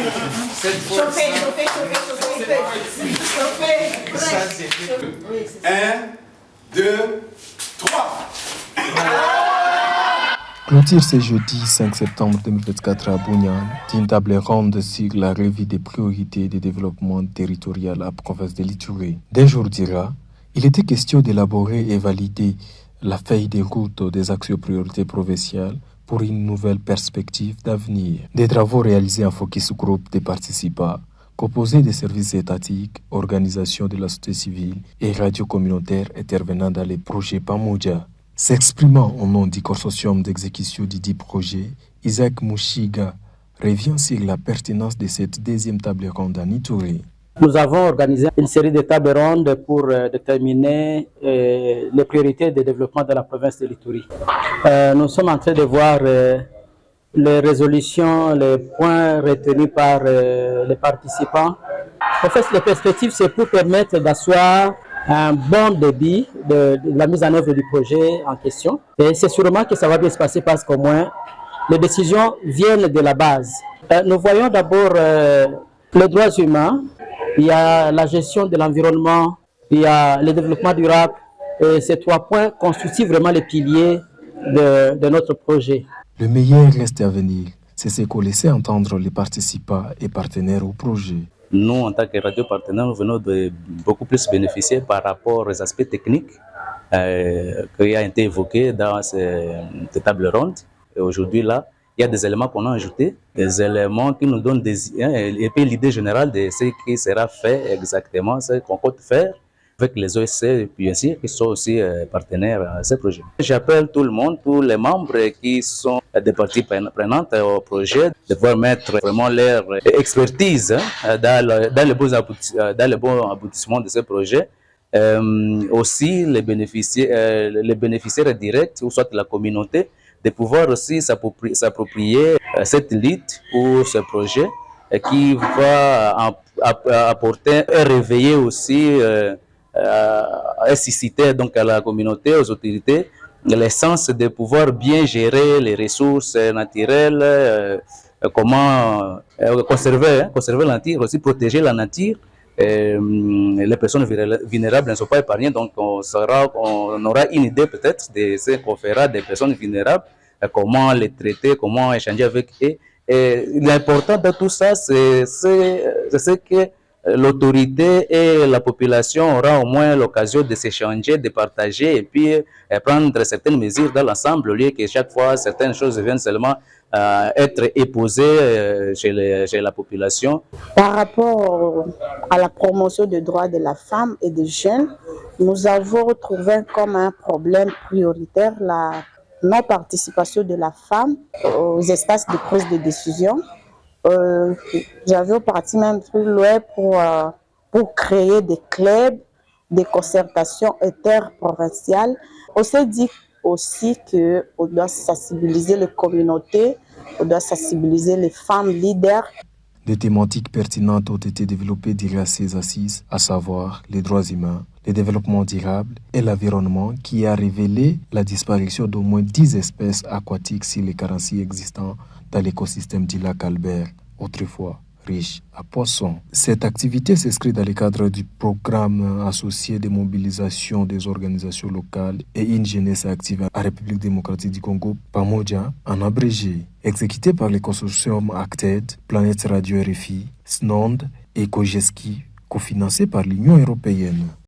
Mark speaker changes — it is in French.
Speaker 1: Chauffez, prêt.
Speaker 2: 1, 2, 3.
Speaker 3: Clôture ce jeudi 5 septembre 2024 à Bougnan d'une table ronde sur la revue des priorités de développement territorial à province de l'Ituri. D'un jour dira, il était question d'élaborer et valider la feuille de route des actions priorités provinciales pour une nouvelle perspective d'avenir. Des travaux réalisés en focus group des participants, composés des services étatiques, organisations de la société civile et radios communautaires intervenant dans les projets PAMODJA. S'exprimant au nom du consortium d'exécution du dit projet, Isaac Mouchiga revient sur la pertinence de cette deuxième table ronde en Ituri.
Speaker 4: Nous avons organisé une série de tables rondes pour déterminer les priorités de développement de la province de l'Ituri. Nous sommes en train de voir les résolutions, les points retenus par les participants. En fait, les perspectives, c'est pour permettre d'asseoir un bon débit de la mise en œuvre du projet en question. Et c'est sûrement que ça va bien se passer parce qu'au moins, les décisions viennent de la base. Nous voyons d'abord les droits humains, il y a la gestion de l'environnement, il y a le développement durable. Et ces trois points constituent vraiment les piliers de notre projet.
Speaker 3: Le meilleur reste à venir. C'est ce qu'ont laissé entendre les participants et partenaires au projet.
Speaker 5: Nous, en tant que radio partenaire, nous venons de beaucoup plus bénéficier par rapport aux aspects techniques qui ont été évoqués dans cette table ronde. Et aujourd'hui, là, il y a des éléments qu'on a ajoutés, des éléments qui nous donnent et puis l'idée générale de ce qui sera fait exactement, ce qu'on compte faire avec les OSC, puis ainsi, qui sont aussi partenaires à ce projet. J'appelle tout le monde, tous les membres qui sont des parties prenantes au projet, de pouvoir mettre vraiment leur expertise dans le bon aboutissement de ce projet. Aussi, les bénéficiaires directs, ou soit la communauté, de pouvoir aussi s'approprier cette lutte ou ce projet qui va apporter et réveiller aussi et susciter donc à la communauté, aux autorités, l'essence de pouvoir bien gérer les ressources naturelles, comment conserver la nature, aussi protéger la nature. Les personnes vulnérables ne sont pas épargnées, donc on aura une idée peut-être de ce qu'on fera des personnes vulnérables, comment les traiter, comment échanger avec eux. Et l'important de tout ça, c'est ce que l'autorité et la population auront au moins l'occasion de s'échanger, de partager et puis prendre certaines mesures dans l'ensemble au lieu que chaque fois certaines choses viennent seulement être éposées chez la population.
Speaker 6: Par rapport à la promotion des droits de la femme et des jeunes, nous avons retrouvé comme un problème prioritaire la non-participation de la femme aux instances de prise de décision. J'avais parti même plus loin pour créer des clubs, des concertations interprovinciales. On s'est dit aussi qu'on doit sensibiliser les communautés, on doit sensibiliser les femmes leaders.
Speaker 3: Des thématiques pertinentes ont été développées durant ces assises, à savoir les droits humains, le développement durable et l'environnement, qui a révélé la disparition d'au moins 10 espèces aquatiques sur les carrenciers existants dans l'écosystème du lac Albert, autrefois riche à poissons. Cette activité s'inscrit dans le cadre du programme associé de mobilisation des organisations locales et une jeunesse active en République démocratique du Congo, PAMODJA, en abrégé, exécuté par les consortiums Acted, Planète Radio RFI, SNOND et Kojeski, cofinancé par l'Union européenne.